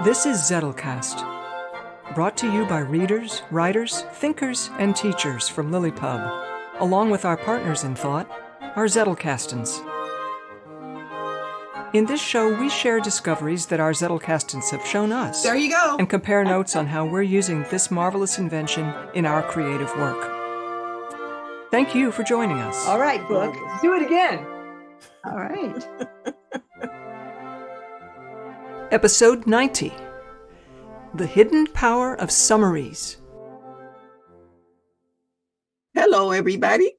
This is Zettelcast, brought to you by readers, writers, thinkers, and teachers from LiLLiPub, along with our partners in thought, our Zettelcastans. In this show, we share discoveries that our Zettelcastans have shown us. There you go. And compare notes on how we're using this marvelous invention in our creative work. Thank you for joining us. All right, Brooke. Let's do it again. All right. Episode 90, The Hidden Power of Summaries. Hello, everybody.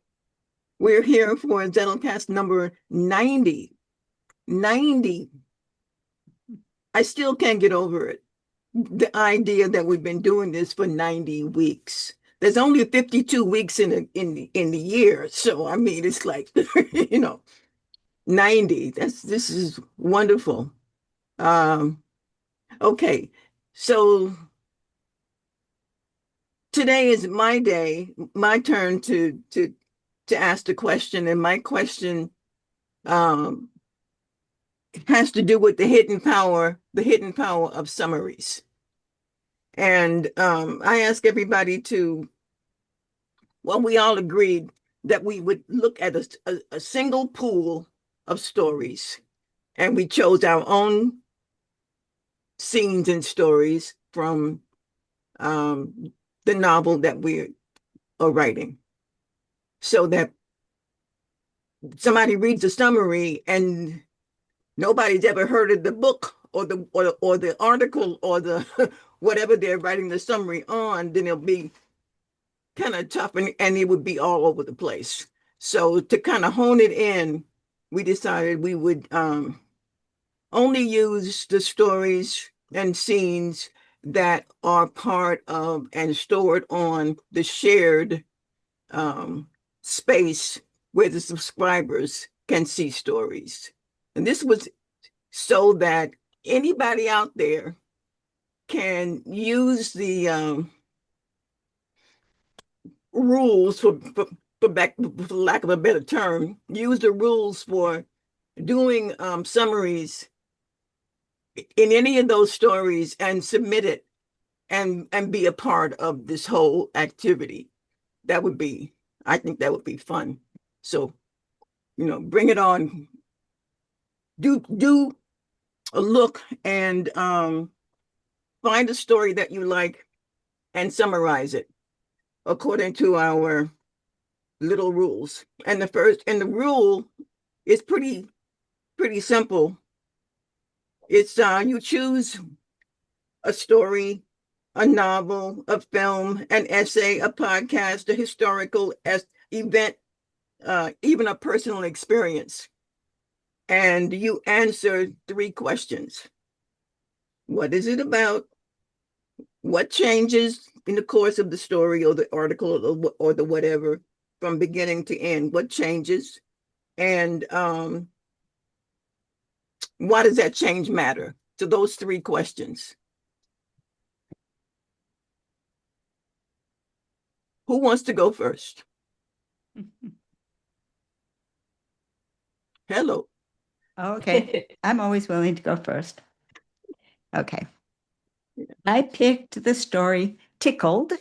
We're here for Zettelcast number 90. 90. I still can't get over it. The idea that we've been doing this for 90 weeks. There's only 52 weeks in the year. So, I mean, it's like, 90. This is wonderful. Okay, so today is my day, my turn to ask the question, and my question has to do with the hidden power of summaries. And I ask everybody we all agreed that we would look at a single pool of stories, and we chose our own scenes and stories from the novel that we are writing, so that somebody reads a summary and nobody's ever heard of the book or the article or the whatever they're writing the summary on, then it'll be kind of tough and it would be all over the place. So to kind of hone it in, we decided we would only use the stories and scenes that are part of and stored on the shared space where the subscribers can see stories. And this was so that anybody out there can use the rules for lack of a better term, use the rules for doing summaries in any of those stories and submit it and be a part of this whole activity. I think that would be fun. So, bring it on. Do a look and find a story that you like and summarize it according to our little rules. And the rule is pretty simple. It's you choose a story, a novel, a film, an essay, a podcast, a historical event, even a personal experience. And you answer 3 questions. What is it about? What changes in the course of the story or the article or the whatever from beginning to end? What changes? And why does that change matter? So those 3 questions. Who wants to go first? Hello. Okay. I'm always willing to go first. Okay. I picked the story Tickled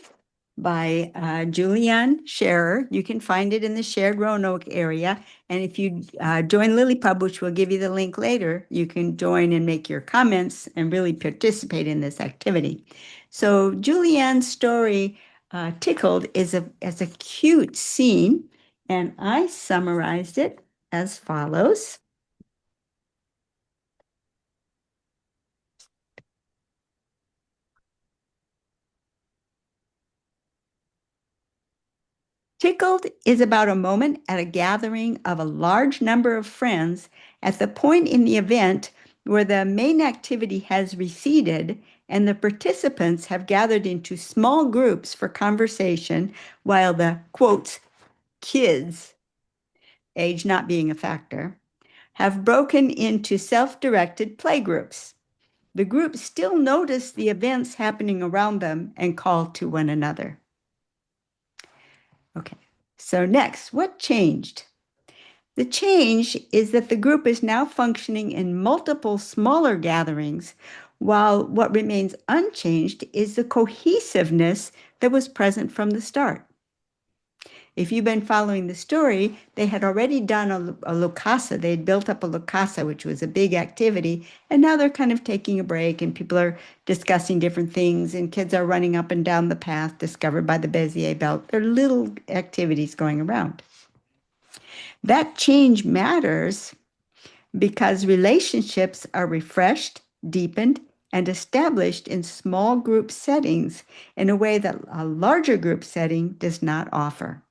by Julianne Scherer. You can find it in the shared Roanoke area. And if you join LiLLiPub, which we'll give you the link later, you can join and make your comments and really participate in this activity. So Julianne's story, Tickled, is a cute scene, and I summarized it as follows. Tickled is about a moment at a gathering of a large number of friends at the point in the event where the main activity has receded and the participants have gathered into small groups for conversation while the, quotes, kids, age not being a factor, have broken into self-directed playgroups. The groups still notice the events happening around them and call to one another. Okay, so next, what changed? The change is that the group is now functioning in multiple smaller gatherings while what remains unchanged is the cohesiveness that was present from the start. If you've been following the story, they had already done a Lukasa. They had built up a Lukasa, which was a big activity. And now they're kind of taking a break and people are discussing different things and kids are running up and down the path discovered by the Bezier belt. There are little activities going around. That change matters because relationships are refreshed, deepened, and established in small group settings in a way that a larger group setting does not offer.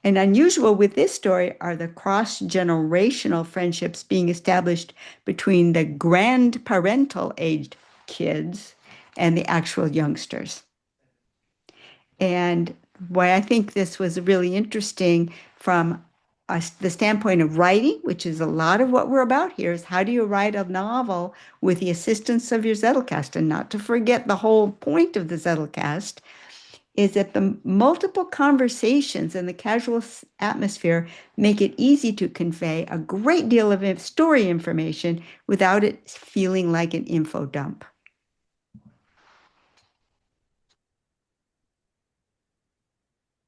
And unusual with this story are the cross-generational friendships being established between the grandparental aged kids and the actual youngsters. And why I think this was really interesting from the standpoint of writing, which is a lot of what we're about here, is how do you write a novel with the assistance of your Zettelcast? And not to forget the whole point of the Zettelcast is that the multiple conversations and the casual atmosphere make it easy to convey a great deal of story information without it feeling like an info dump.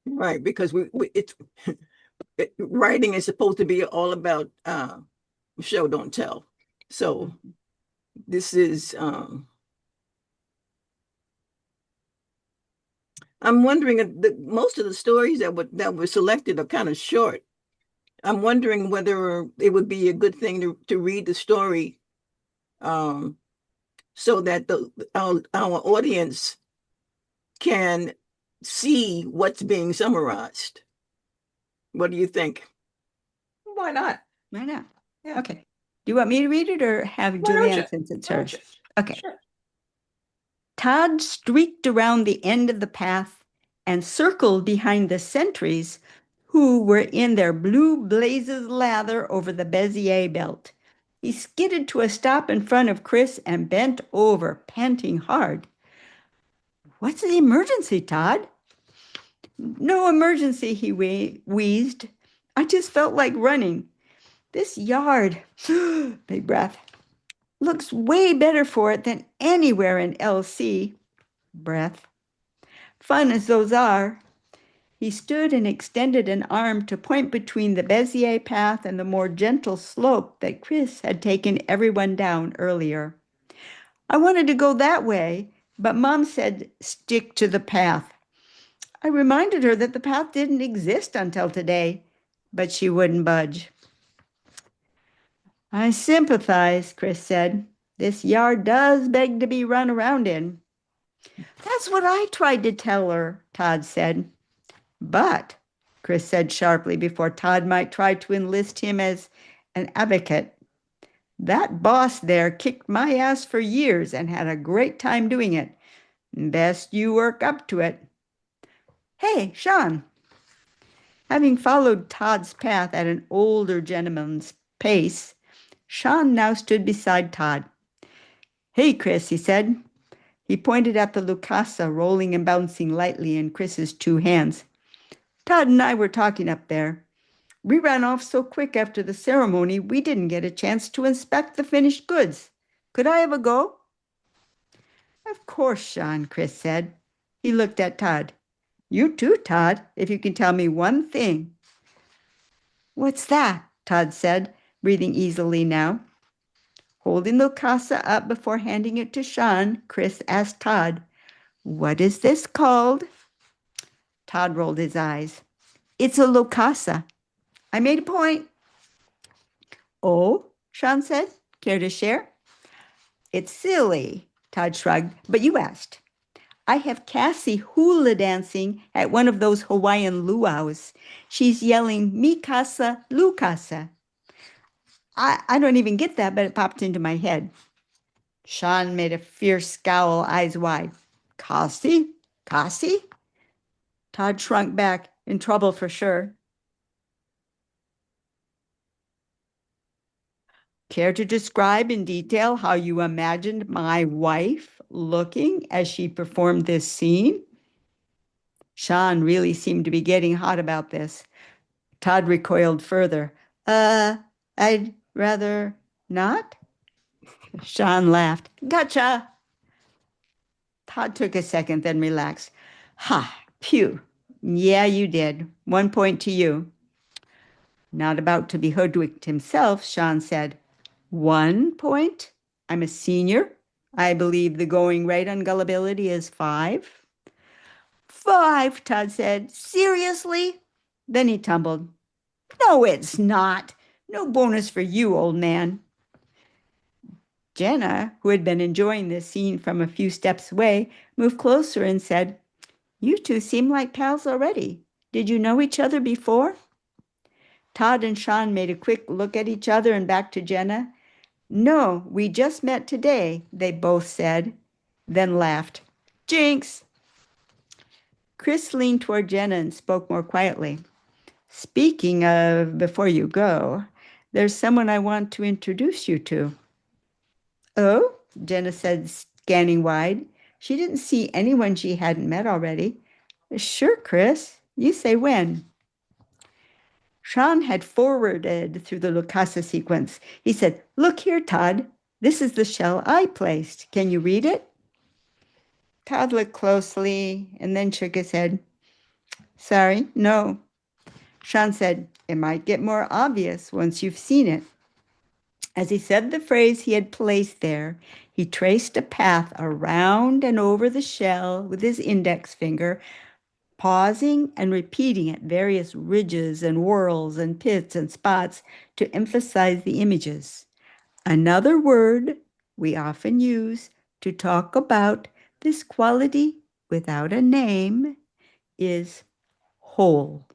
Right, because writing is supposed to be all about show, don't tell. So this is I'm wondering most of the stories that were selected are kind of short. I'm wondering whether it would be a good thing to read the story so that our audience can see what's being summarized. What do you think? Why not? Why not? Yeah. Okay. Do you want me to read it or have Why don't you? Julianne since it's Why don't hers? you? Okay. Sure. Todd streaked around the end of the path and circled behind the sentries who were in their blue blazes lather over the Bezier belt. He skidded to a stop in front of Chris and bent over, panting hard. What's the emergency, Todd? No emergency, he wheezed. I just felt like running. This yard, big breath, looks way better for it than anywhere in LC. Breath. Fun as those are. He stood and extended an arm to point between the Bezier path and the more gentle slope that Chris had taken everyone down earlier. I wanted to go that way, but Mom said stick to the path. I reminded her that the path didn't exist until today, but she wouldn't budge. I sympathize, Chris said. This yard does beg to be run around in. That's what I tried to tell her, Todd said. But, Chris said sharply before Todd might try to enlist him as an advocate, that boss there kicked my ass for years and had a great time doing it. Best you work up to it. Hey, Sean. Having followed Todd's path at an older gentleman's pace, Sean now stood beside Todd. Hey, Chris, he said. He pointed at the Lukasa rolling and bouncing lightly in Chris's two hands. Todd and I were talking up there. We ran off so quick after the ceremony, we didn't get a chance to inspect the finished goods. Could I have a go? Of course, Sean, Chris said. He looked at Todd. You too, Todd, if you can tell me one thing. What's that? Todd said, breathing easily now. Holding the Lukasa up before handing it to Sean, Chris asked Todd, What is this called? Todd rolled his eyes. It's a Lukasa. I made a point. Oh, Sean said. Care to share? It's silly, Todd shrugged, but you asked. I have Cassie hula dancing at one of those Hawaiian luau's. She's yelling, Mi casa, Lukasa. I don't even get that, but it popped into my head. Sean made a fierce scowl, eyes wide. Cassie? Cassie? Todd shrunk back, in trouble for sure. Care to describe in detail how you imagined my wife looking as she performed this scene? Sean really seemed to be getting hot about this. Todd recoiled further. I'd rather not. Sean laughed. Gotcha. Todd took a second, then relaxed. Ha, phew. Yeah, you did. 1 point to you. Not about to be hoodwinked himself, Sean said. 1 point? I'm a senior. I believe the going rate on gullibility is 5. 5, Todd said. Seriously? Then he tumbled. No, it's not. No bonus for you, old man. Jenna, who had been enjoying this scene from a few steps away, moved closer and said, You two seem like pals already. Did you know each other before? Todd and Sean made a quick look at each other and back to Jenna. No, we just met today, they both said, then laughed. Jinx! Chris leaned toward Jenna and spoke more quietly. Speaking of before you go, there's someone I want to introduce you to. Oh, Jenna said, scanning wide. She didn't see anyone she hadn't met already. Sure, Chris. You say when. Sean had forwarded through the Lucasa sequence. He said, Look here, Todd. This is the shell I placed. Can you read it? Todd looked closely and then shook his head. Sorry, no. Sean said, It might get more obvious once you've seen it. As he said the phrase he had placed there, he traced a path around and over the shell with his index finger, pausing and repeating at various ridges and whorls and pits and spots to emphasize the images. Another word we often use to talk about this quality without a name is whole.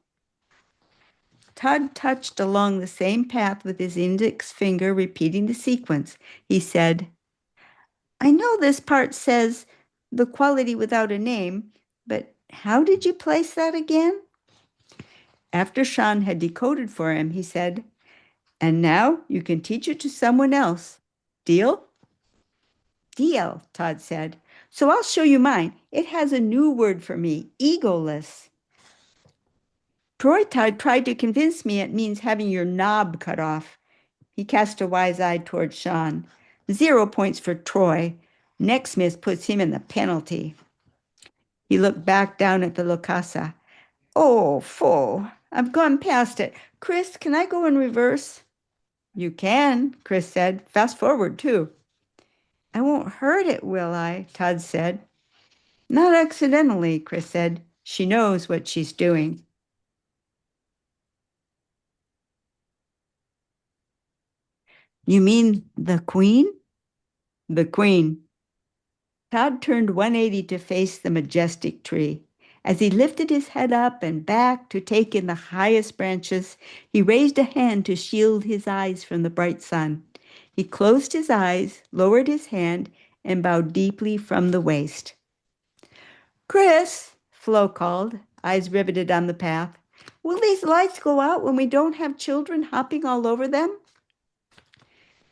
Todd touched along the same path with his index finger, repeating the sequence. He said, I know this part says the quality without a name, but how did you place that again? After Sean had decoded for him, he said, And now you can teach it to someone else. Deal? Deal, Todd said. So I'll show you mine. It has a new word for me, egoless. Troy Todd tried to convince me it means having your knob cut off. He cast a wise eye toward Sean. 0 points for Troy. Next miss puts him in the penalty. He looked back down at the Lucasa. Oh, foe. I've gone past it. Chris, can I go in reverse? You can, Chris said. Fast forward, too. I won't hurt it, will I? Todd said. Not accidentally, Chris said. She knows what she's doing. You mean the queen? The queen. Todd turned 180 to face the majestic tree. As he lifted his head up and back to take in the highest branches, he raised a hand to shield his eyes from the bright sun. He closed his eyes, lowered his hand, and bowed deeply from the waist. Chris, Flo called, eyes riveted on the path. Will these lights go out when we don't have children hopping all over them?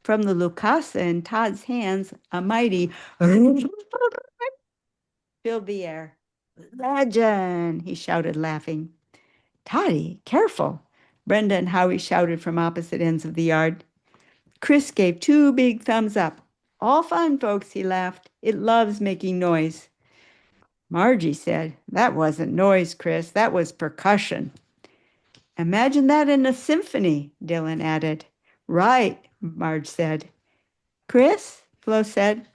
From the Lucasa in Todd's hands, a mighty filled the air. Legend, he shouted, laughing. Toddy, careful, Brenda and Howie shouted from opposite ends of the yard. Chris gave 2 big thumbs up. All fun, folks, he laughed. It loves making noise. Margie said, That wasn't noise, Chris. That was percussion. Imagine that in a symphony, Dylan added. Right, Marge said. Chris, Flo said.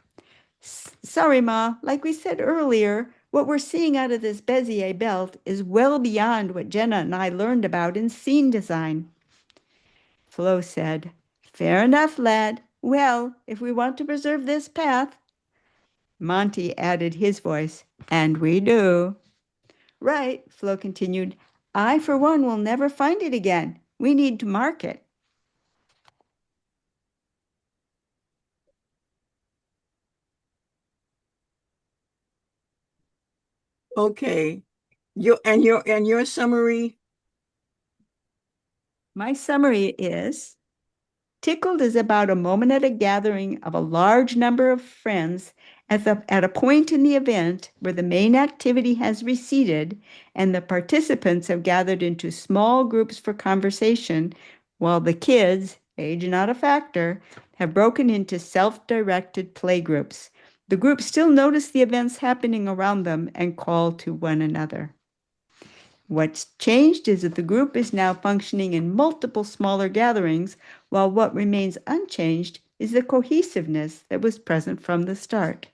Sorry, Ma. Like we said earlier, what we're seeing out of this Bezier belt is well beyond what Jenna and I learned about in scene design. Flo said, Fair enough, lad. Well, if we want to preserve this path. Monty added his voice, And we do. Right, Flo continued. I, for one, will never find it again. We need to mark it. Okay. Your summary. My summary is Tickled is about a moment at a gathering of a large number of friends at a point in the event where the main activity has receded and the participants have gathered into small groups for conversation while the kids, age not a factor, have broken into self-directed playgroups. The groups still notice the events happening around them and call to one another. What's changed is that the group is now functioning in multiple smaller gatherings, while what remains unchanged is the cohesiveness that was present from the start.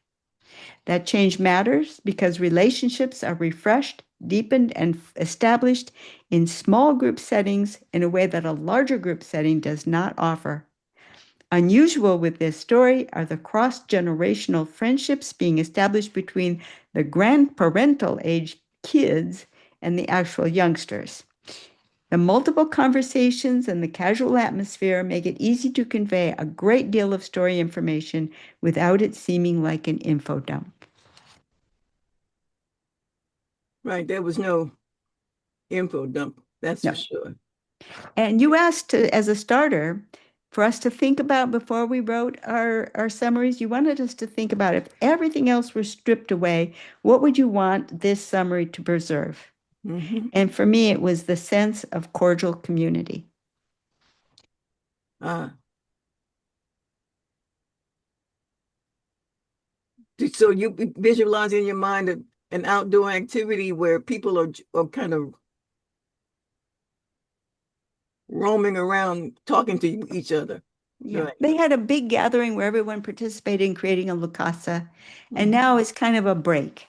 That change matters because relationships are refreshed, deepened, and established in small group settings in a way that a larger group setting does not offer. Unusual with this story are the cross-generational friendships being established between the grandparental age kids and the actual youngsters. The multiple conversations and the casual atmosphere make it easy to convey a great deal of story information without it seeming like an info dump. Right. There was no info dump. That's No. for sure. And you asked as a starter for us to think about before we wrote our summaries. You wanted us to think about if everything else were stripped away, what would you want this summary to preserve? Mm-hmm. And for me, it was the sense of cordial community. So you visualize in your mind an outdoor activity where people are kind of roaming around talking to each other. Yeah, Right. they had a big gathering where everyone participated in creating a La Casa, and Mhm. now it's kind of a break.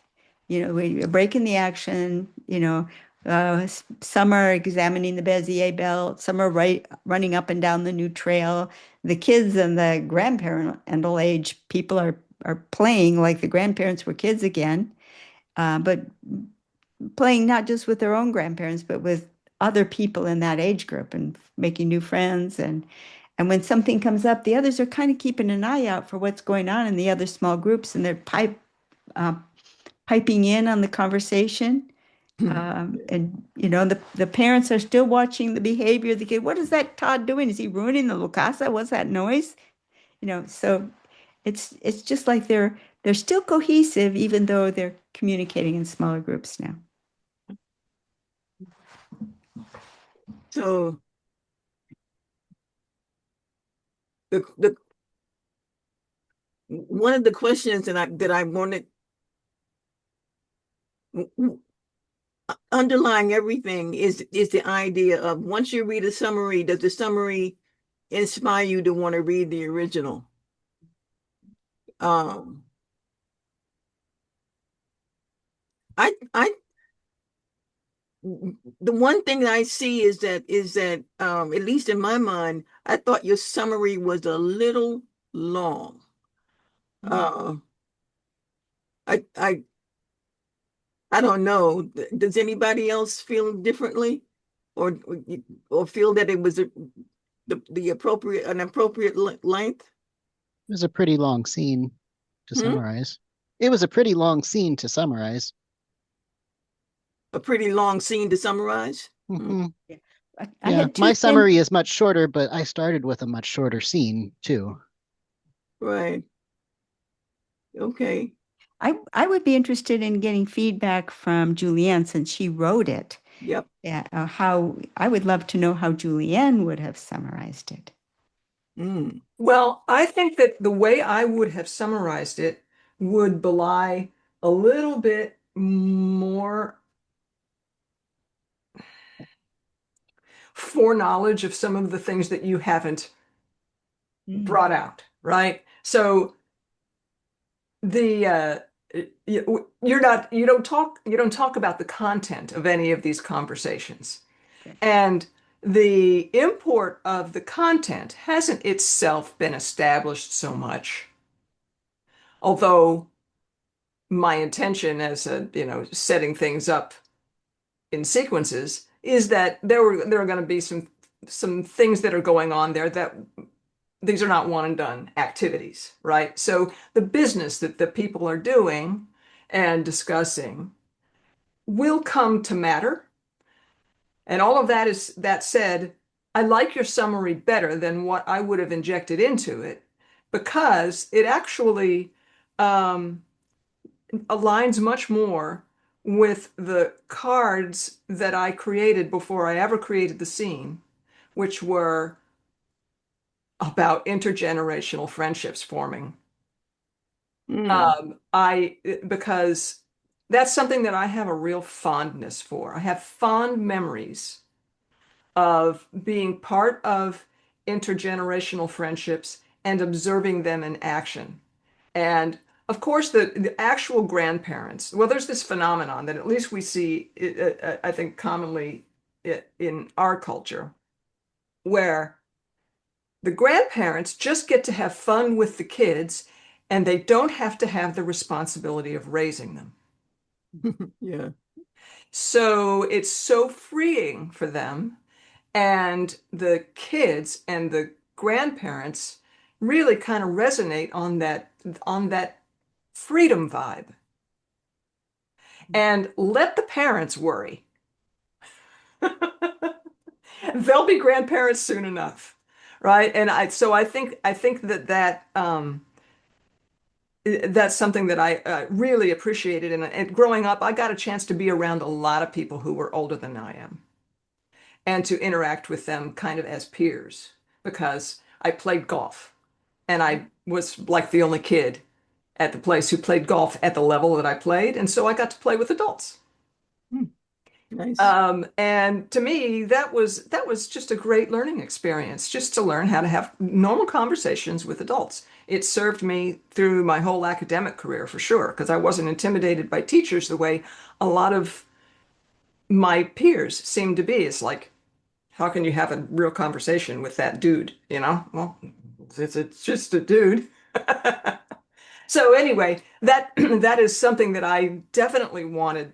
A break in the action. Some are examining the Bezier belt, some are running up and down the new trail. The kids and the grandparental age people are playing like the grandparents were kids again, but playing not just with their own grandparents, but with other people in that age group and making new friends. And when something comes up, the others are kind of keeping an eye out for what's going on in the other small groups, and they're piping in on the conversation. And the parents are still watching the behavior of the kid. What is that Todd doing? Is he ruining the La Casa? What's that noise? So it's just like they're still cohesive, even though they're communicating in smaller groups now. So the one of the questions that I wanted underlying everything is the idea of, once you read a summary, does the summary inspire you to want to read the original? I the one thing that I see is that at least in my mind, I thought your summary was a little long. I I I don't know. Does anybody else feel differently, or feel that it was the appropriate length? It was a pretty long scene to Hmm? summarize. It was a pretty long scene to summarize. A pretty long scene to summarize? Hmm. Hmm. Yeah. I Yeah, had two my things. summary is much shorter, but I started with a much shorter scene too. Right. Okay. I would be interested in getting feedback from Julianne since she wrote it. Yep. Yeah, how I would love to know how Julianne would have summarized it. Mm. Well, I think that the way I would have summarized it would belie a little bit more foreknowledge of some of the things that you haven't brought out, right? So the you don't talk about the content of any of these conversations. Okay. And the import of the content hasn't itself been established so much. Although my intention as setting things up in sequences is that there are going to be some things that are going on there that these are not one and done activities, right? So the business that the people are doing and discussing will come to matter. And all of that said, I like your summary better than what I would have injected into it, because it actually aligns much more with the cards that I created before I ever created the scene, which were about intergenerational friendships forming. Mm. Because that's something that I have a real fondness for. I have fond memories of being part of intergenerational friendships and observing them in action. And of course, the actual grandparents, well, there's this phenomenon that at least we see, I think, commonly in our culture, where the grandparents just get to have fun with the kids and they don't have to have the responsibility of raising them. Yeah. So it's so freeing for them. And the kids and the grandparents really kind of resonate on that freedom vibe. And let the parents worry. They'll be grandparents soon enough, right? And I think that's something that I really appreciated. And growing up, I got a chance to be around a lot of people who were older than I am and to interact with them kind of as peers because I played golf and I was like the only kid at the place who played golf at the level that I played. And so I got to play with adults. Mm. Nice. And to me, that was just a great learning experience, just to learn how to have normal conversations with adults. It served me through my whole academic career for sure, because I wasn't intimidated by teachers the way a lot of my peers seem to be. It's like, how can you have a real conversation with that dude? You know? Well, it's just a dude. So anyway, that that is something that I definitely wanted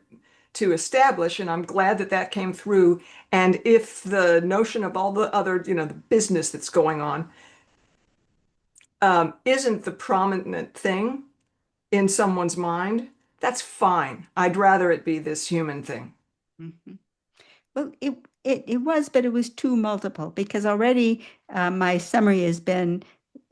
to establish, and I'm glad that that came through. And if the notion of all the other, the business that's going on, isn't the prominent thing in someone's mind, that's fine. I'd rather it be this human thing. Mhm. Well, it was, but it was too multiple because already my summary has been,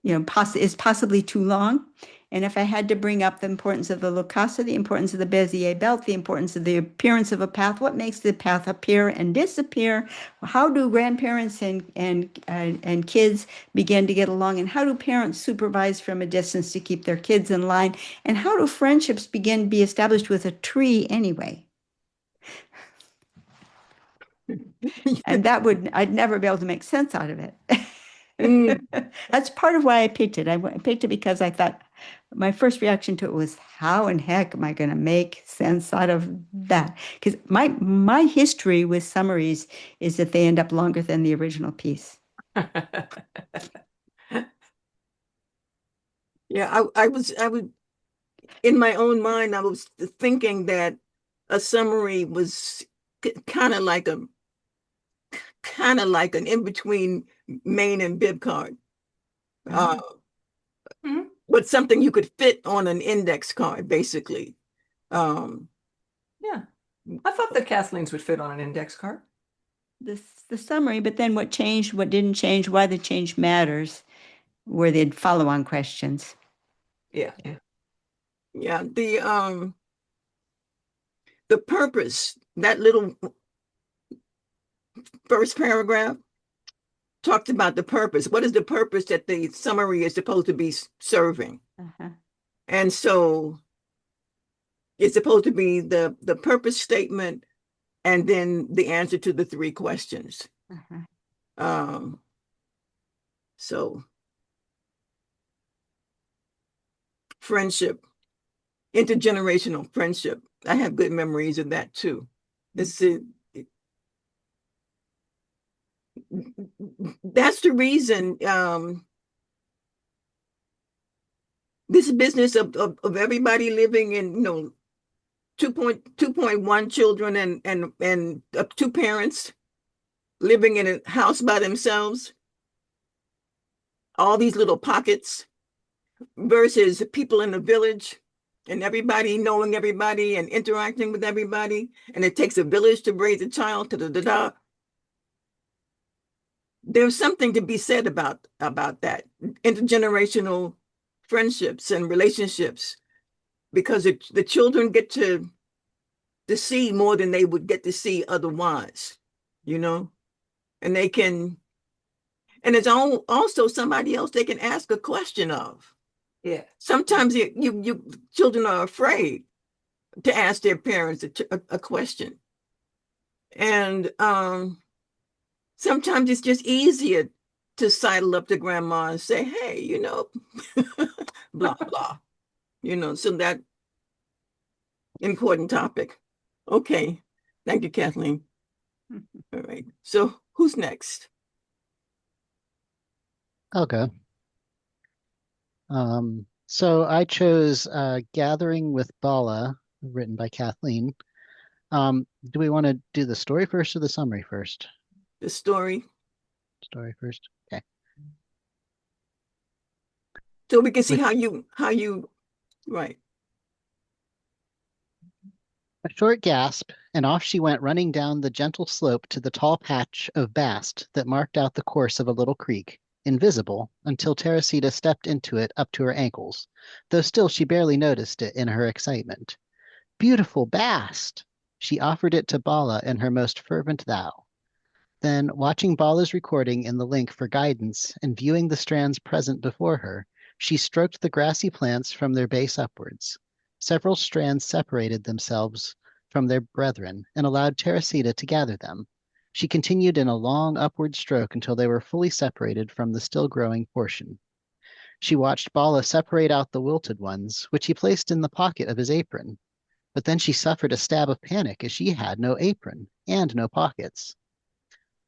is possibly too long. And if I had to bring up the importance of the locus, the importance of the Bezier belt, the importance of the appearance of a path, what makes the path appear and disappear? How do grandparents and kids begin to get along? And how do parents supervise from a distance to keep their kids in line? And how do friendships begin to be established with a tree anyway? And I'd never be able to make sense out of it. Mm. That's part of why I picked it. I picked it because I thought my first reaction to it was, how in heck am I going to make sense out of that? Because my history with summaries is that they end up longer than the original piece. Yeah, I was in my own mind, I was thinking that a summary was kind of like an in-between main and bib card. Uh, Mhm. but something you could fit on an index card, basically. Um, Yeah. I thought that Kathleen's would fit on an index card. The summary, but then what changed, what didn't change, why the change matters, were the follow-on questions. Yeah. yeah, the purpose, that little first paragraph talked about the purpose. What is the purpose that the summary is supposed to be serving? Uh-huh. And so it's supposed to be the purpose statement and then the answer to the three questions. Uh-huh. Um, so friendship, intergenerational friendship. I have good memories of that too. That's the reason this business of everybody living in 2.1 children and two parents living in a house by themselves, all these little pockets versus people in the village and everybody knowing everybody and interacting with everybody, and it takes a village to raise a child. There's something to be said about that intergenerational friendships and relationships, because the children get to see more than they would get to see otherwise, and they can And it's also somebody else they can ask a question of. Yeah. Sometimes you children are afraid to ask their parents a question. And sometimes it's just easier to sidle up to grandma and say, hey, blah, blah, so that important topic. Okay. Thank you, Kathleen. All right. So who's next? I'll go. So I chose Gathering with Bala, written by Kathleen. Do we want to do the story first or the summary first? The story. Story first. Okay. So we can see With how you right. a short gasp, and off she went running down the gentle slope to the tall patch of bast that marked out the course of a little creek, invisible until Teresita stepped into it up to her ankles, though still she barely noticed it in her excitement. Beautiful bast! She offered it to Bala in her most fervent thou. Then, watching Bala's recording in the link for guidance and viewing the strands present before her, she stroked the grassy plants from their base upwards. Several strands separated themselves from their brethren and allowed Teresita to gather them. She continued in a long upward stroke until they were fully separated from the still growing portion. She watched Bala separate out the wilted ones, which he placed in the pocket of his apron. But then she suffered a stab of panic as she had no apron and no pockets.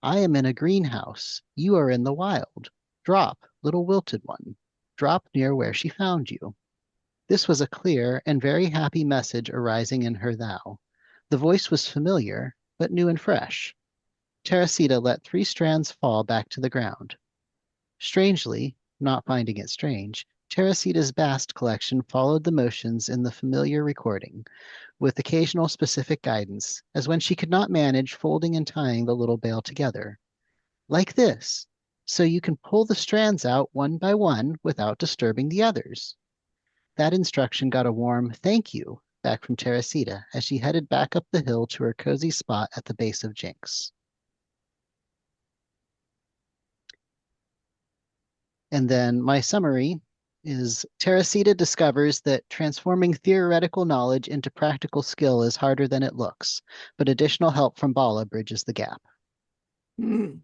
I am in a greenhouse. You are in the wild. Drop, little wilted one. Drop near where she found you. This was a clear and very happy message arising in her thou. The voice was familiar, but new and fresh. Teresita let 3 strands fall back to the ground. Strangely, not finding it strange, Teresita's bast collection followed the motions in the familiar recording, with occasional specific guidance, as when she could not manage folding and tying the little bale together. Like this, so you can pull the strands out one by one without disturbing the others. That instruction got a warm thank you back from Teresita as she headed back up the hill to her cozy spot at the base of Jinx. And then my summary is Teresita discovers that transforming theoretical knowledge into practical skill is harder than it looks, but additional help from Bala bridges the gap. Mm.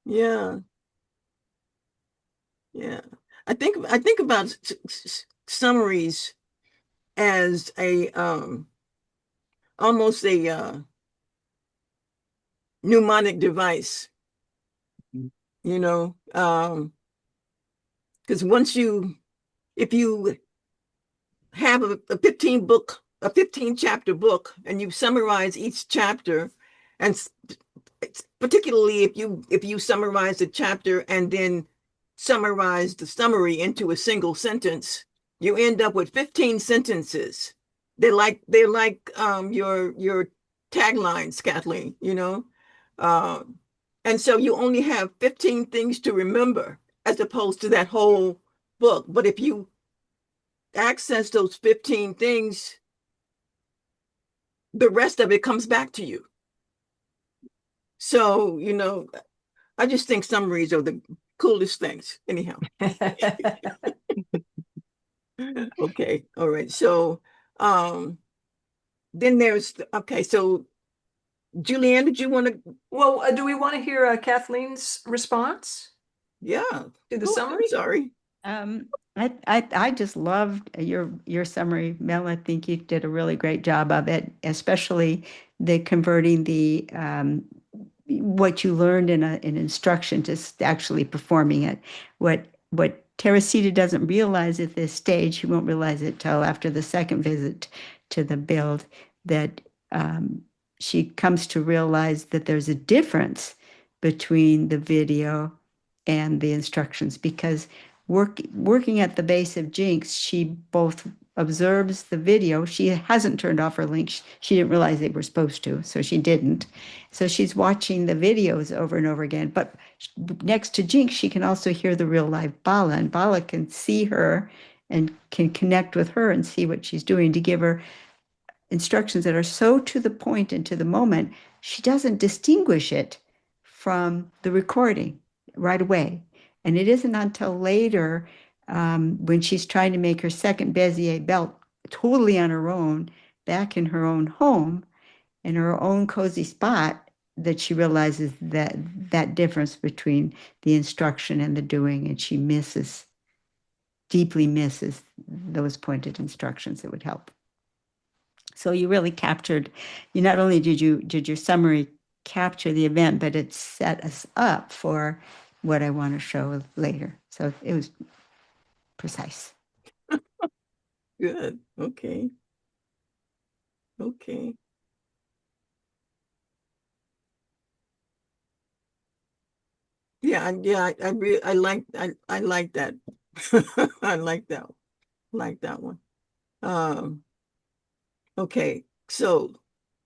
Yeah. Yeah. I think about summaries as a almost a mnemonic device, Mhm. Because if you have a 15 chapter book and you summarize each chapter, and particularly if you summarize the chapter and then summarize the summary into a single sentence, you end up with 15 sentences. They're like your taglines, Kathleen, and so you only have 15 things to remember as opposed to that whole book. But if you access those 15 things, the rest of it comes back to you. So, I just think summaries are the coolest things. Anyhow. Okay. All right. So, then so Julianne, did you want to? Well, do we want to hear Kathleen's response Yeah. to the I'm summary? sorry. I just loved your summary, Mel. I think you did a really great job of it, especially the converting the what you learned in an instruction to actually performing it. What Teresita doesn't realize at this stage, she won't realize it till after the second visit to the build, that she comes to realize that there's a difference between the video and the instructions, because working at the base of Jinx, she both observes the video. She hasn't turned off her link. She didn't realize they were supposed to, so she didn't. So she's watching the videos over and over again. But next to Jinx, she can also hear the real live Bala, and Bala can see her and can connect with her and see what she's doing to give her instructions that are so to the point and to the moment, she doesn't distinguish it from the recording. right away. And it isn't until later, when she's trying to make her second Bezier belt totally on her own, back in her own home, in her own cozy spot, that she realizes that difference between the instruction and the doing, and she deeply misses those pointed instructions that would help. So you really captured, you not only did your summary capture the event, but it set us up for what I want to show later. So it was precise. Good. Okay. Okay. Yeah, I like that. I like that one. Okay, so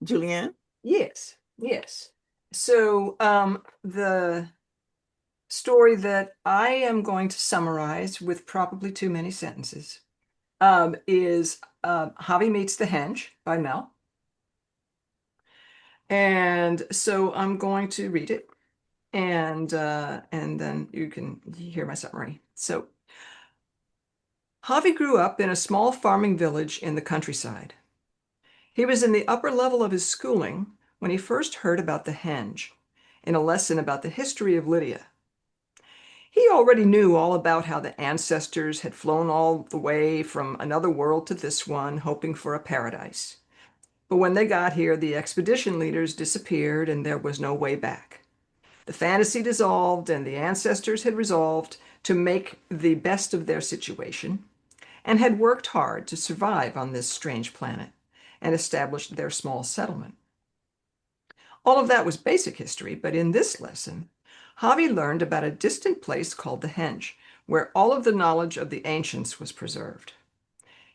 Julianne? Yes, yes. So the story that I am going to summarize with probably too many sentences is Javi Meets the Henge by Mel. And so I'm going to read it, and then you can hear my summary. So Javi grew up in a small farming village in the countryside. He was in the upper level of his schooling when he first heard about the henge in a lesson about the history of Lydia. He already knew all about how the ancestors had flown all the way from another world to this one, hoping for a paradise. But when they got here, the expedition leaders disappeared and there was no way back. The fantasy dissolved, and the ancestors had resolved to make the best of their situation and had worked hard to survive on this strange planet and established their small settlement. All of that was basic history, but in this lesson, Javi learned about a distant place called the Henge, where all of the knowledge of the ancients was preserved.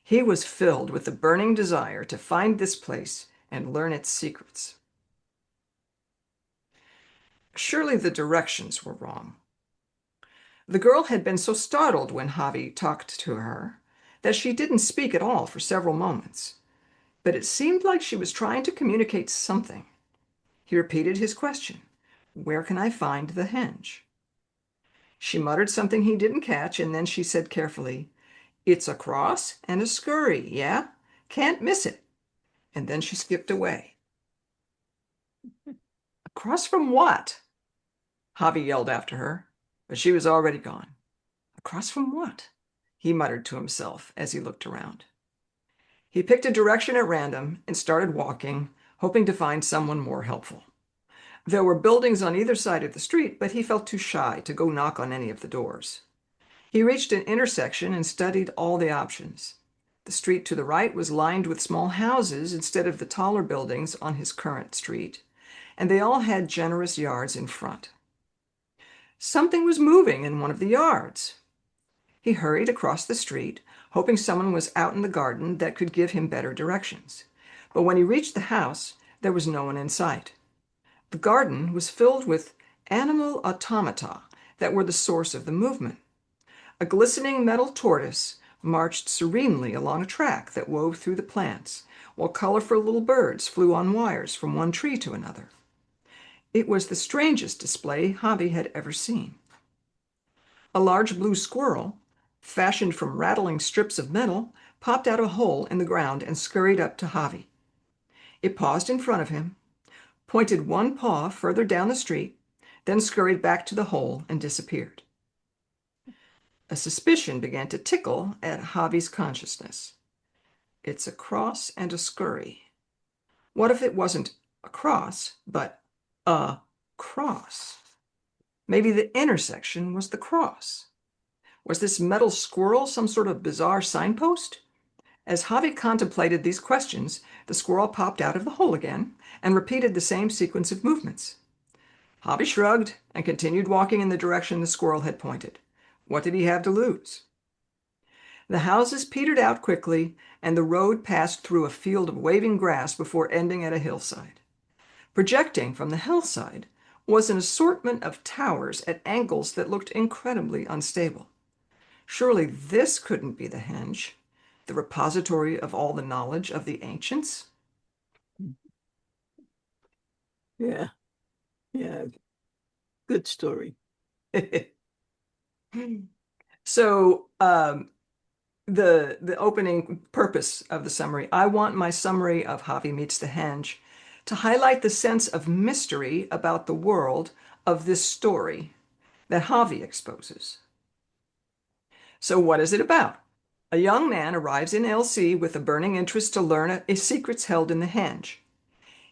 He was filled with the burning desire to find this place and learn its secrets. Surely the directions were wrong. The girl had been so startled when Javi talked to her that she didn't speak at all for several moments, but it seemed like she was trying to communicate something. He repeated his question, "Where can I find the henge?" She muttered something he didn't catch, and then she said carefully, "It's a cross and a scurry, yeah? Can't miss it." And then she skipped away. "Across from what?" Javi yelled after her, but she was already gone. "Across from what?" he muttered to himself as he looked around. He picked a direction at random and started walking, hoping to find someone more helpful. There were buildings on either side of the street, but he felt too shy to go knock on any of the doors. He reached an intersection and studied all the options. The street to the right was lined with small houses instead of the taller buildings on his current street, and they all had generous yards in front. Something was moving in one of the yards. He hurried across the street, hoping someone was out in the garden that could give him better directions. But when he reached the house, there was no one in sight. The garden was filled with animal automata that were the source of the movement. A glistening metal tortoise marched serenely along a track that wove through the plants, while colorful little birds flew on wires from one tree to another. It was the strangest display Javi had ever seen. A large blue squirrel, fashioned from rattling strips of metal, popped out of a hole in the ground and scurried up to Javi. It paused in front of him, pointed one paw further down the street, then scurried back to the hole and disappeared. A suspicion began to tickle at Javi's consciousness. It's a cross and a scurry. What if it wasn't a cross, but a cross? Maybe the intersection was the cross. Was this metal squirrel some sort of bizarre signpost? As Javi contemplated these questions, the squirrel popped out of the hole again and repeated the same sequence of movements. Javi shrugged and continued walking in the direction the squirrel had pointed. What did he have to lose? The houses petered out quickly, and the road passed through a field of waving grass before ending at a hillside. Projecting from the hillside was an assortment of towers at angles that looked incredibly unstable. Surely this couldn't be the henge, the repository of all the knowledge of the ancients? Yeah. Yeah. Good story. So the opening purpose of the summary, I want my summary of Javi Meets the Henge to highlight the sense of mystery about the world of this story that Javi exposes. So what is it about? A young man arrives in LC with a burning interest to learn a secrets held in the henge.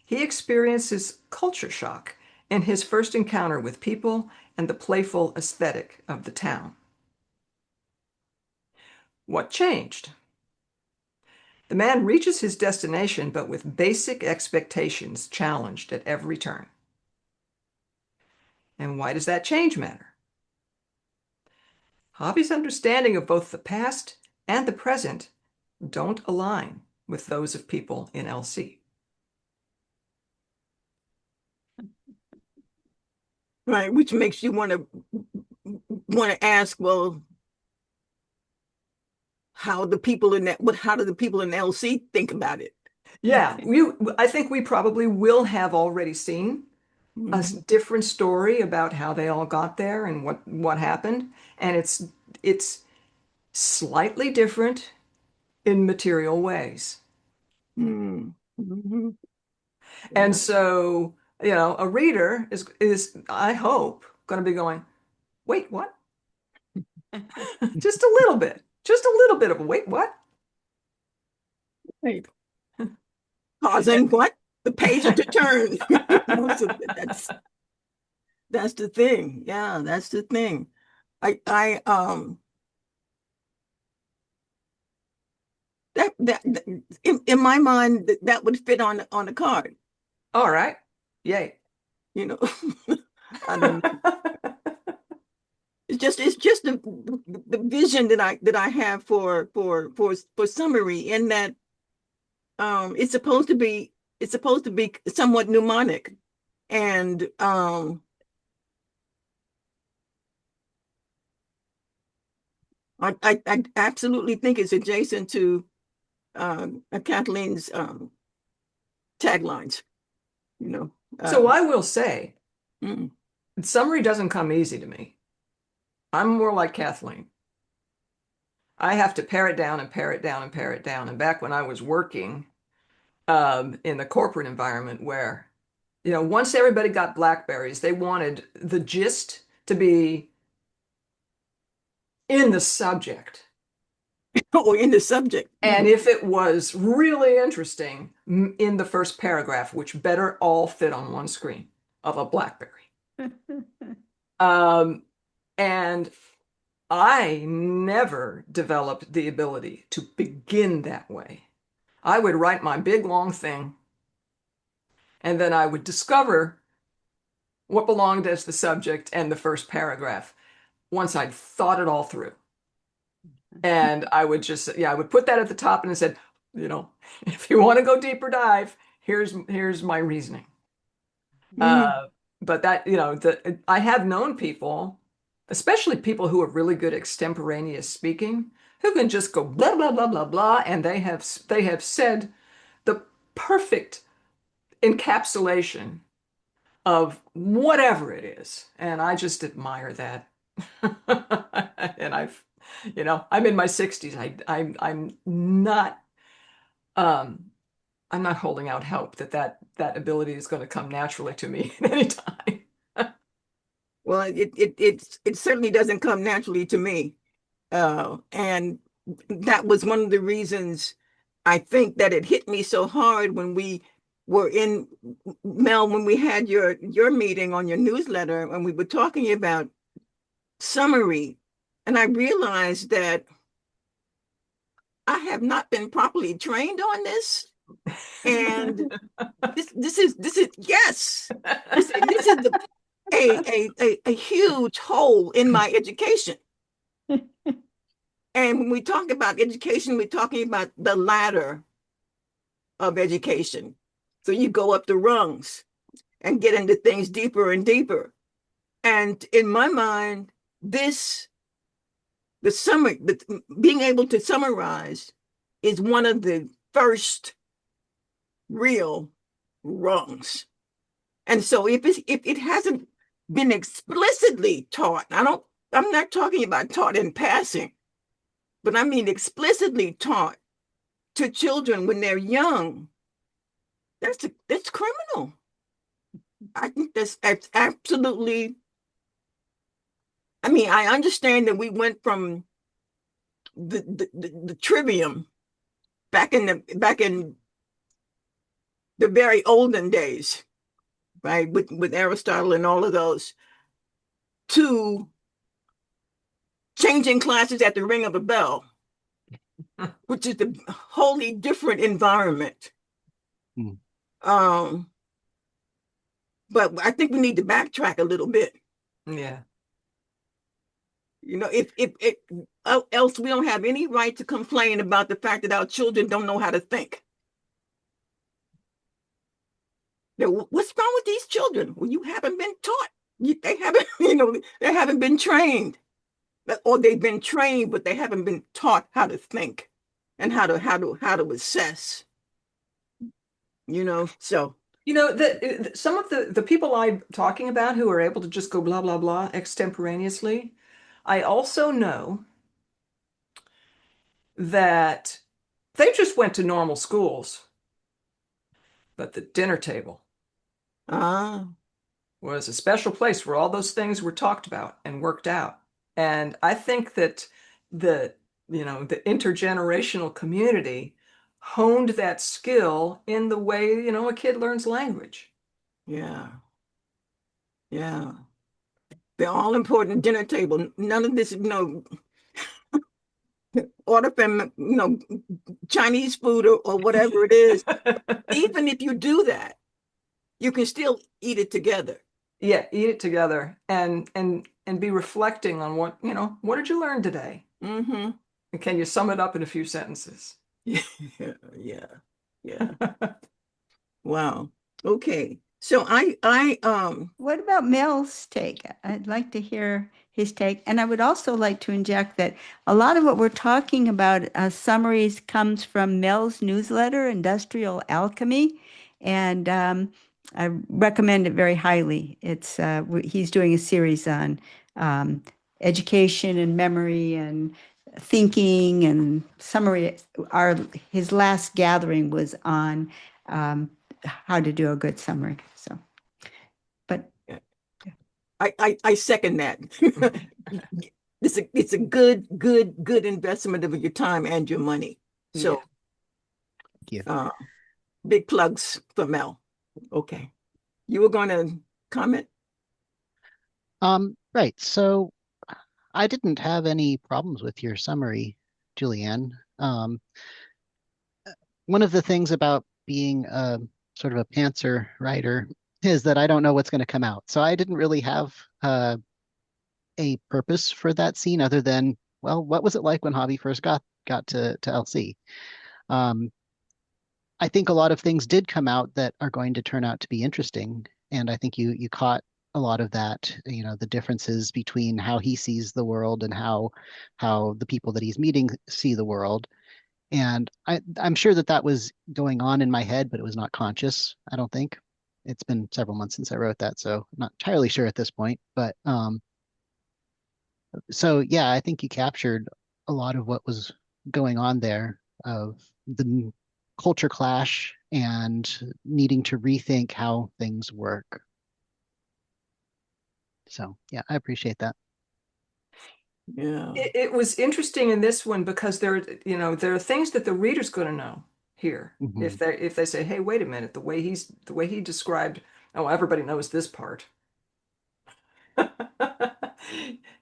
He experiences culture shock in his first encounter with people and the playful aesthetic of the town. What changed? The man reaches his destination, but with basic expectations challenged at every turn. And why does that change matter? Javi's understanding of both the past and the present don't align with those of people in LC. Right, which makes you want to ask, well, how do the people in LC think about it? Yeah, I think we probably will have already seen a different story about how they all got there and what happened, and it's slightly different in material ways. Mm-hmm. And so, a reader is I hope going to be going, wait, what? Just a little bit of a wait, what? Right. Causing what? The page to turn. Most of it, that's the thing. Yeah, that's the thing. I that in my mind that would fit on a card. All right. Yay. You know, I don't know. It's just the vision that I have for summary, in that it's supposed to be somewhat mnemonic, and I absolutely think it's adjacent to Kathleen's taglines, you know. So I will say, Mm. summary doesn't come easy to me. I'm more like Kathleen. I have to pare it down and pare it down and pare it down. And back when I was working in the corporate environment where, once everybody got BlackBerries, they wanted the gist to be in the subject. Oh, in the subject. And if it was really interesting, in the first paragraph, which better all fit on one screen of a BlackBerry. And I never developed the ability to begin that way. I would write my big long thing, and then I would discover what belonged as the subject and the first paragraph once I'd thought it all through. And I would I would put that at the top and I said, if you want to go deeper dive, here's my reasoning. But that, I have known people, especially people who are really good extemporaneous speaking, who can just go blah, blah, blah, blah, blah, and they have said the perfect encapsulation of whatever it is. And I just admire that. And I'm in my 60s. I'm not holding out hope that ability is going to come naturally to me at any time. Well, it certainly doesn't come naturally to me. And that was one of the reasons I think that it hit me so hard when we were in, Mel, when we had your meeting on your newsletter, and we were talking about summary. And I realized that I have not been properly trained on this. And this is yes, this is a huge hole in my education. And when we talk about education, we're talking about the ladder of education. So you go up the rungs and get into things deeper and deeper. And in my mind, being able to summarize is one of the first real rungs. And so if it hasn't been explicitly taught. I'm not talking about taught in passing, but I mean explicitly taught to children when they're young. That's criminal. I think that's absolutely. I mean, I understand that we went from the trivium back in the very olden days, right, with Aristotle and all of those, to changing classes at the ring of a bell, which is a wholly different environment. Hmm. But I think we need to backtrack a little bit. Yeah. You know, if else we don't have any right to complain about the fact that our children don't know how to think. What's wrong with these children? Well, you haven't been taught. They haven't, they haven't been trained, or they've been trained, but they haven't been taught how to think and how to assess. So. Some of the people I'm talking about who are able to just go blah, blah, blah extemporaneously, I also know that they just went to normal schools, but the dinner table Ah, was a special place where all those things were talked about and worked out. And I think that the intergenerational community honed that skill in the way, a kid learns language. yeah, yeah. The all important dinner table. None of this, order from, Chinese food or whatever it is. Even if you do that, you can still eat it together. Yeah, eat it together and be reflecting on what did you learn today? Mm-hmm. And can you sum it up in a few sentences? Yeah, yeah, yeah. Wow. Okay. So What about Mel's take? I'd like to hear his take. And I would also like to inject that a lot of what we're talking about, summaries, comes from Mel's newsletter, Industrial Alchemy. And I recommend it very highly. He's doing a series on education and memory and thinking and summary. His last gathering was on how to do a good summary. So. But I second that. It's a good investment of your time and your money. So Thank you. big plugs for Mel. Okay. You were going to comment? Right. So I didn't have any problems with your summary, Julianne. One of the things about being a sort of a pantser writer is that I don't know what's going to come out. So I didn't really have a purpose for that scene other than, well, what was it like when Hobby first got to LC? Um, I think a lot of things did come out that are going to turn out to be interesting, and I think you caught a lot of that, the differences between how he sees the world and how the people that he's meeting see the world. And I'm sure that was going on in my head, but it was not conscious, I don't think. It's been several months since I wrote that, so I'm not entirely sure at this point. But so yeah, I think you captured a lot of what was going on there of the culture clash and needing to rethink how things work. So yeah, I appreciate that. Yeah. It was interesting in this one because there are things that the reader's going to know here. Mhm. If they say, "Hey, wait a minute, the way he described, oh, everybody knows this part."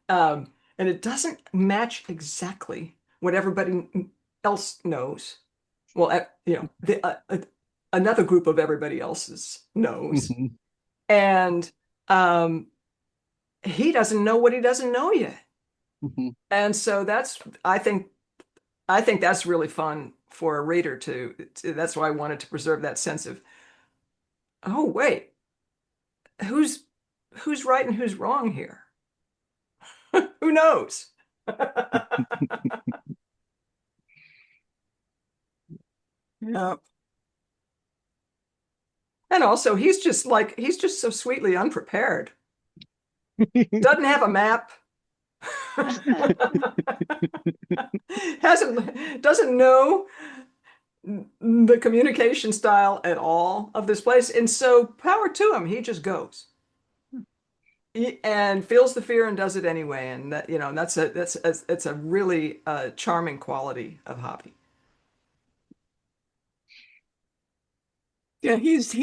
And it doesn't match exactly what everybody else knows. Well, another group of everybody else's knows. Mhm. And he doesn't know what he doesn't know yet. Mhm. And so I think that's really fun for a reader that's why I wanted to preserve that sense of, oh, wait, who's who's right and who's wrong here? Who knows? Yeah. And also he's just so sweetly unprepared. Doesn't have a map. Doesn't know the communication style at all of this place. And so power to him. He just goes. And feels the fear and does it anyway. And that, that's a really charming quality of Javi. Yeah, he's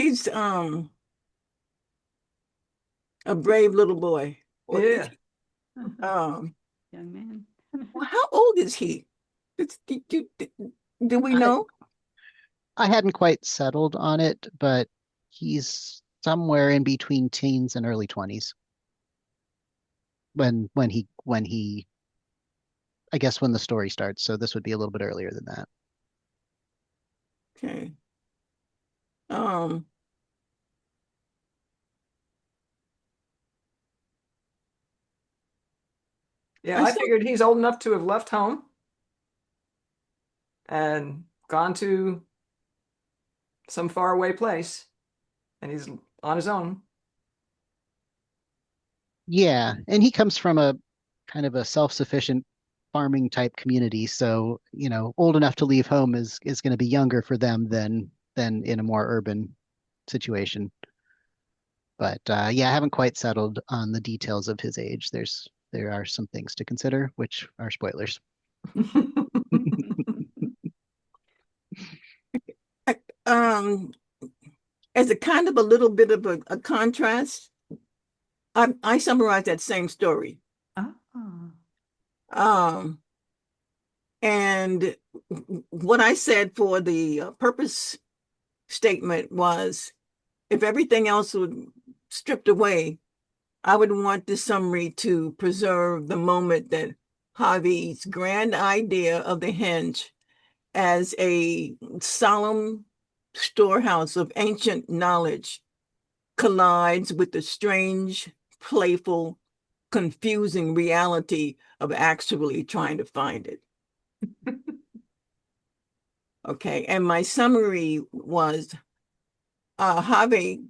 a brave little boy. Yeah. Um, Young man. well, how old is he? Do we know? I hadn't quite settled on it, but he's somewhere in between teens and early 20s when he I guess when the story starts, so this would be a little bit earlier than that. Okay. Um, Yeah, I figured he's old enough to have left home and gone to some faraway place, and he's on his own. Yeah, and he comes from a kind of a self-sufficient farming type community, so old enough to leave home is going to be younger for them than in a more urban situation. But yeah, I haven't quite settled on the details of his age. There are some things to consider, which are spoilers. um, as a kind of a little bit of a contrast, I summarized that same story. Oh. And what I said for the purpose statement was, if everything else would stripped away, I would want this summary to preserve the moment that Javi's grand idea of the henge as a solemn storehouse of ancient knowledge collides with the strange, playful, confusing reality of actually trying to find it. Okay, and my summary was Javi.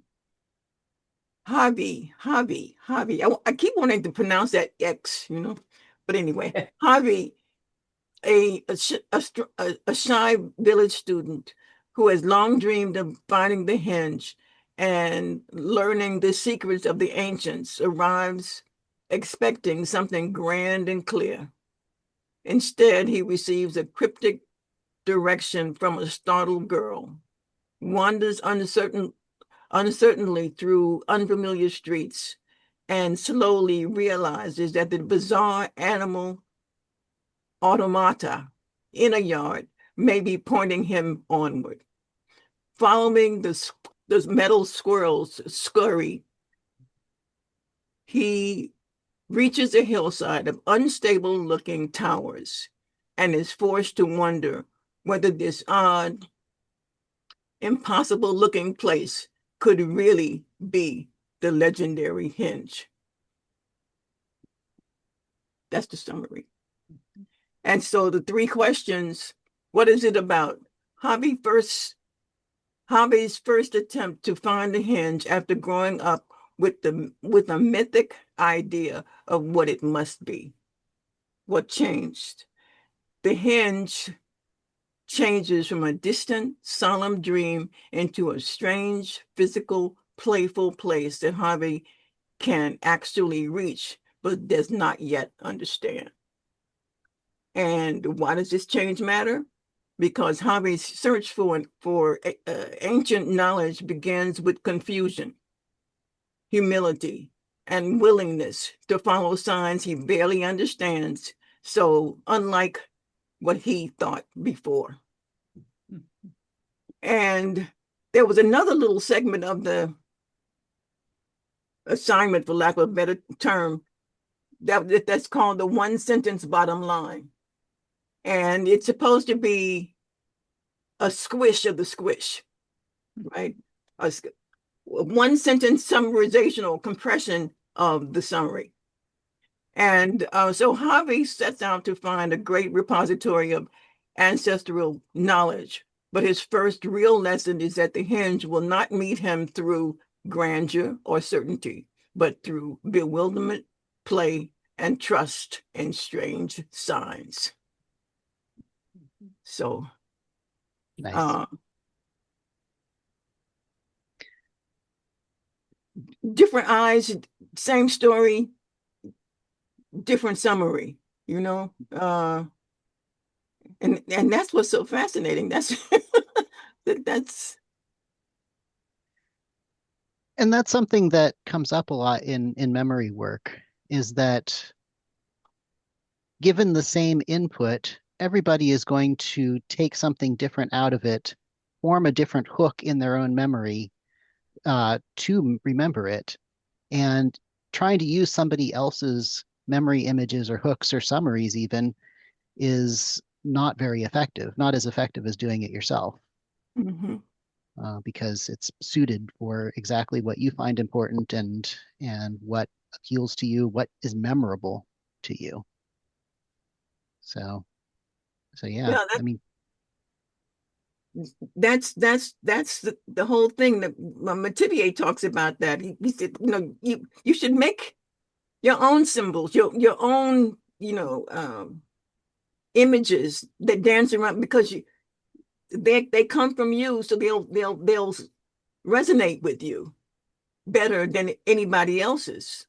I keep wanting to pronounce that X, but anyway, Javi, a shy village student who has long dreamed of finding the henge and learning the secrets of the ancients, arrives expecting something grand and clear. Instead, he receives a cryptic direction from a startled girl, wanders uncertainly through unfamiliar streets, and slowly realizes that the bizarre animal automata in a yard may be pointing him onward. Following the metal squirrel's scurry, he reaches a hillside of unstable-looking towers and is forced to wonder whether this odd, impossible-looking place could really be the legendary henge. That's the summary. And so the three questions: what is it about? Javi's first attempt to find the henge after growing up with a mythic idea of what it must be. What changed? The henge changes from a distant, solemn dream into a strange, physical, playful place that Javi can actually reach, but does not yet understand. And why does this change matter? Because Javi's search for ancient knowledge begins with confusion, humility, and willingness to follow signs he barely understands. So unlike what he thought before. And there was another little segment of the assignment, for lack of a better term, that's called the one sentence bottom line. And it's supposed to be a squish of the squish, right? A one sentence summarization or compression of the summary. And so Javi sets out to find a great repository of ancestral knowledge, but his first real lesson is that the henge will not meet him through grandeur or certainty, but through bewilderment, play, and trust in strange signs. So, Nice. different eyes, same story, different summary, you know? And that's what's so fascinating. That's that's And that's something that comes up a lot in memory work, is that given the same input, everybody is going to take something different out of it, form a different hook in their own memory to remember it. And trying to use somebody else's memory images or hooks or summaries even is not very effective, not as effective as doing it yourself, mhm. because it's suited for exactly what you find important and what appeals to you, what is memorable to you. So yeah, Yeah, I mean, that's the whole thing that Mativier talks about. That he said, you should make your own symbols, your own, images that dance around, because they come from you, so they'll resonate with you better than anybody else's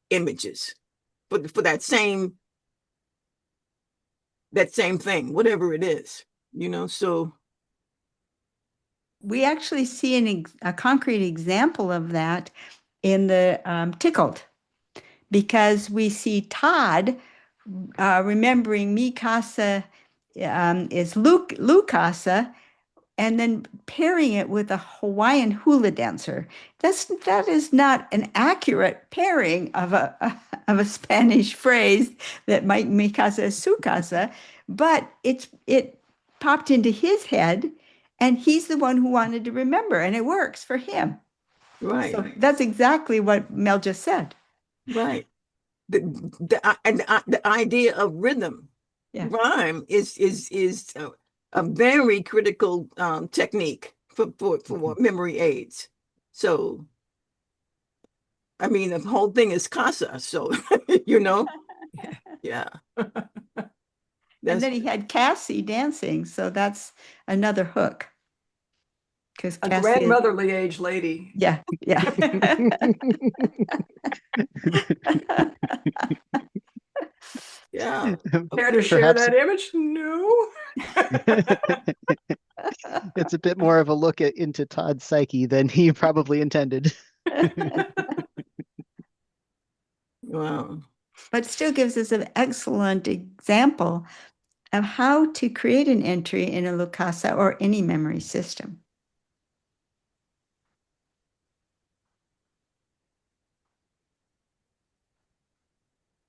images for that same thing, whatever it is, so We actually see a concrete example of that in the Tickled, because we see Todd remembering Mi Casa is Lucasa, and then pairing it with a Hawaiian hula dancer. That is not an accurate pairing of a Spanish phrase that might Mi Casa es Su Casa, but it popped into his head, and he's the one who wanted to remember, and it works for him. right, So that's exactly what Mel just said. right. The idea of rhythm, Yeah. rhyme is a very critical technique for memory aids. So, I mean, the whole thing is casa. So, yeah, And that's then he had Cassie dancing, so that's another hook. Because A Cassie is, grandmotherly age lady. yeah, yeah. yeah. Care to share perhaps that image? No. it's a bit more of a look into Todd's psyche than he probably intended. Wow. But still gives us an excellent example of how to create an entry in a Lukasa or any memory system.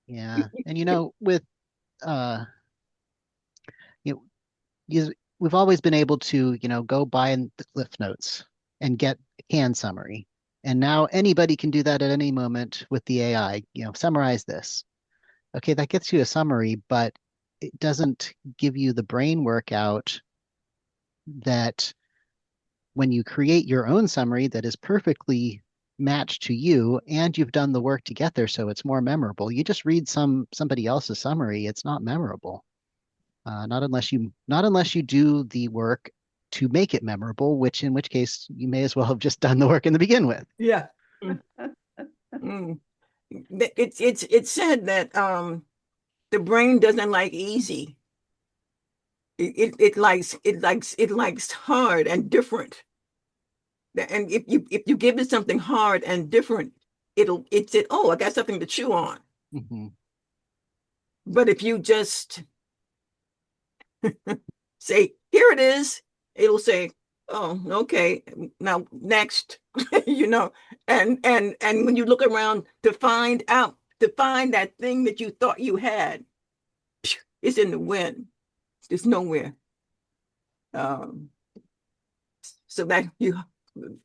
Yeah. And with uh you know, we've always been able to, go buy in the Cliff Notes and get a canned summary. And now anybody can do that at any moment with the AI, summarize this. Okay, that gets you a summary, but it doesn't give you the brain workout that when you create your own summary that is perfectly matched to you and you've done the work to get there so it's more memorable. You just read somebody else's summary, it's not memorable. Not unless you do the work to make it memorable, in which case you may as well have just done the work in the begin with. Yeah. Mm. It's said that the brain doesn't like easy. It likes hard and different. And if you give it something hard and different, it's it. Oh, I got something to chew on. Mhm. But if you just say, "Here it is," it'll say, "Oh, okay, now next," And when you look around to find that thing that you thought you had, it's in the wind. It's nowhere. Um, so that you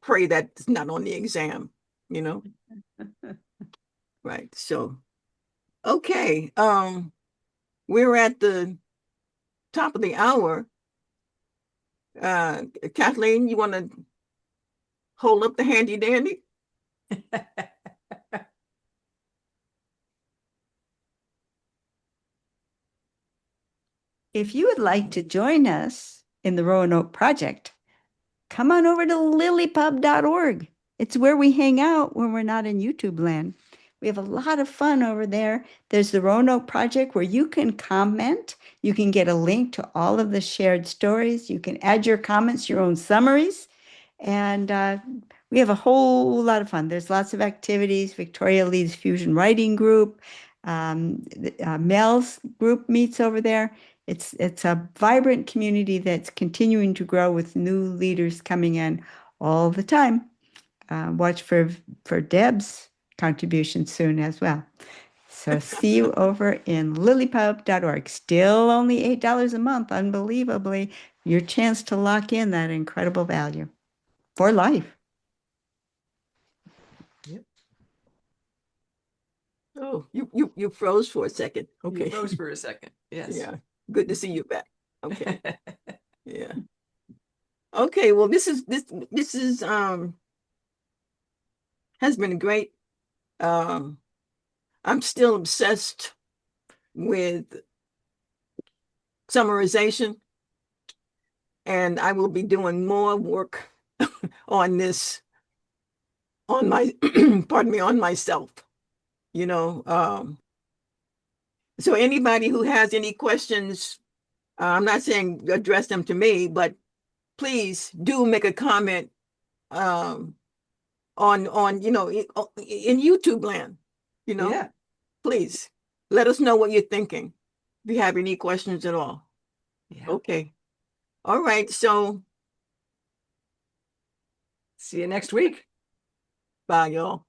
pray that it's not on the exam, you know? Right. So, okay. We're at the top of the hour. Kathleen, you want to hold up the handy dandy? If you would like to join us in the Roanoke Project, come on over to LiLLiPub.org. It's where we hang out when we're not in YouTube land. We have a lot of fun over there. There's the Roanoke Project where you can comment. You can get a link to all of the shared stories. You can add your comments, your own summaries. And we have a whole lot of fun. There's lots of activities. Victoria leads Fusion Writing Group. Mel's group meets over there. It's a vibrant community that's continuing to grow with new leaders coming in all the time. Watch for Deb's contribution soon as well. So see you over in LiLLiPub.org. Still only $8 a month, unbelievably. Your chance to lock in that incredible value for life. Oh, you froze for a second. Okay. You froze for a second. Yes. Yeah. Good to see you back. Okay. Yeah. Okay. Well, this is has been great. I'm still obsessed with summarization, and I will be doing more work on this, on my, pardon me, on myself, you know. So anybody who has any questions, I'm not saying address them to me, but please do make a comment on in YouTube land, Yeah. please let us know what you're thinking if you have any questions at all. Yeah. Okay. All right. So See you next week. bye, y'all.